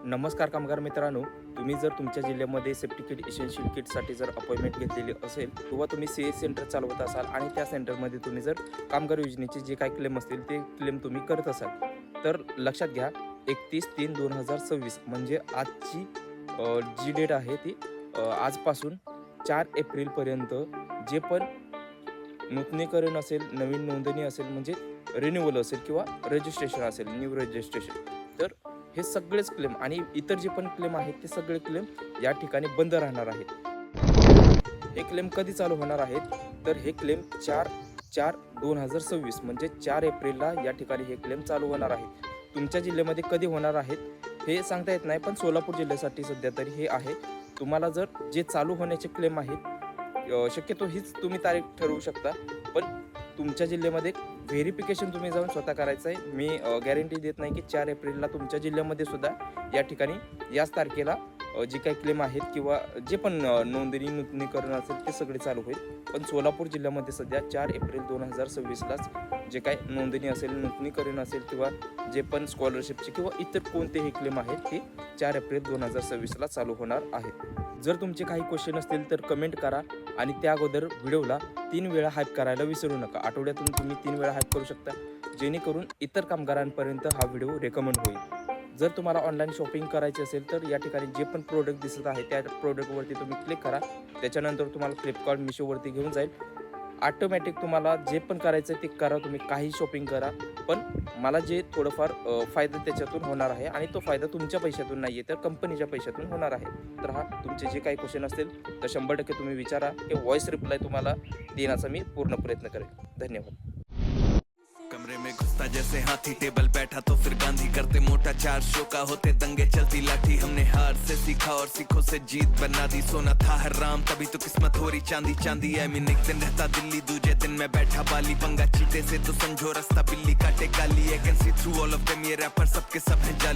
नमस्कार कामगार मित्रांनो, तुम्ही जर तुमच्या जिल्ह्यामध्ये सेफ्टी किट इसेन्शियल किटसाठी जर अपॉइंटमेंट घेतलेली असेल किंवा तुम्ही CS सेंटर चालवत असाल आणि त्या सेंटरमध्ये तुम्ही जर कामगार योजनेचे जे काही क्लेम असतील ते क्लेम तुम्ही करत असाल, तर लक्षात घ्या 31/3/2026 म्हणजे आजची जी डेट आहे ती आजपासून 4 एप्रिलपर्यंत जे पण नूतनीकरण असेल, नवीन नोंदणी असेल म्हणजे रिन्युअल असेल किंवा रजिस्ट्रेशन असेल, न्यू रजिस्ट्रेशन, तर हे सगळेच क्लेम आणि इतर जे पण क्लेम आहेत ते सगळे क्लेम या ठिकाणी बंद राहणार आहेत. हे क्लेम कधी चालू होणार आहेत, तर हे क्लेम 4/4/2026 म्हणजे 4 एप्रिलला या ठिकाणी हे क्लेम चालू होणार आहेत. तुमच्या जिल्ह्यामध्ये कधी होणार आहेत हे सांगता येत नाही, पण सोलापूर जिल्ह्यासाठी सध्या तरी हे आहे. तुम्हाला जर जे चालू होण्याचे क्लेम आहेत शक्यतो हीच तुम्ही तारीख ठरवू शकता, पण तुमच्या जिल्ह्यामध्ये व्हेरिफिकेशन तुम्ही जाऊन स्वतः करायचं आहे. मी गॅरंटी देत नाही की 4 एप्रिलला तुमच्या जिल्ह्यामध्ये सुद्धा या ठिकाणी याच तारखेला जे काही क्लेम आहेत किंवा जे पण नोंदणी नूतनीकरण असेल ते सगळे चालू होईल. पण सोलापूर जिल्ह्यामध्ये सध्या 4 एप्रिल 2026लाच जे काही नोंदणी असेल, नूतनीकरण असेल किंवा जे पण स्कॉलरशिपचे किंवा इतर कोणतेही क्लेम आहेत ते 4 एप्रिल 2026ला चालू होणार आहेत. जर तुमचे काही क्वेश्चन असतील तर कमेंट करा आणि त्या अगोदर व्हिडिओला 3 वेळा हाईप करायला विसरू नका. आठवड्यातून तुम्ही 3 वेळा हाईप करू शकता, जेणेकरून इतर कामगारांपर्यंत हा व्हिडिओ रेकमेंड होईल. जर तुम्हाला ऑनलाईन शॉपिंग करायची असेल तर या ठिकाणी जे पण प्रोडक्ट दिसत आहे त्या प्रोडक्टवरती तुम्ही क्लिक करा. त्याच्यानंतर तुम्हाला फ्लिपकार्ट, मिशोवरती घेऊन जाईल. ऑटोमॅटिक तुम्हाला जे पण करायचं ते करा, तुम्ही काही शॉपिंग करा, पण मला जे थोडंफार फायदा त्याच्यातून होणार आहे आणि तो फायदा तुमच्या पैशातून नाही आहे तर कंपनीच्या पैशातून होणार आहे. तर तुमचे जे काही क्वेश्चन असतील तर 100% तुम्ही विचारा, की व्हॉइस रिप्लाय तुम्हाला देण्याचा मी पूर्ण प्रयत्न करेन. धन्यवाद. कमरे में घुसता जैसे हाथी, टेबल बैठा तो फिर गांधी, करते मोटा 4 शो का होते दंगे, चलती लाठी, हमने हार से सीखा और सीखों से जीत बना दी, सोना था हराम तभी तो किस्मत हो रही चांदी चांदी। आई मीन एक दिन रहता दिल्ली, दूजे दिन मैं बैठा बाली, पंगा चीते से तो समझो रास्ता बिल्ली काटे काली, I can see through all of them, ये रैपर सबके सब हैं जाली।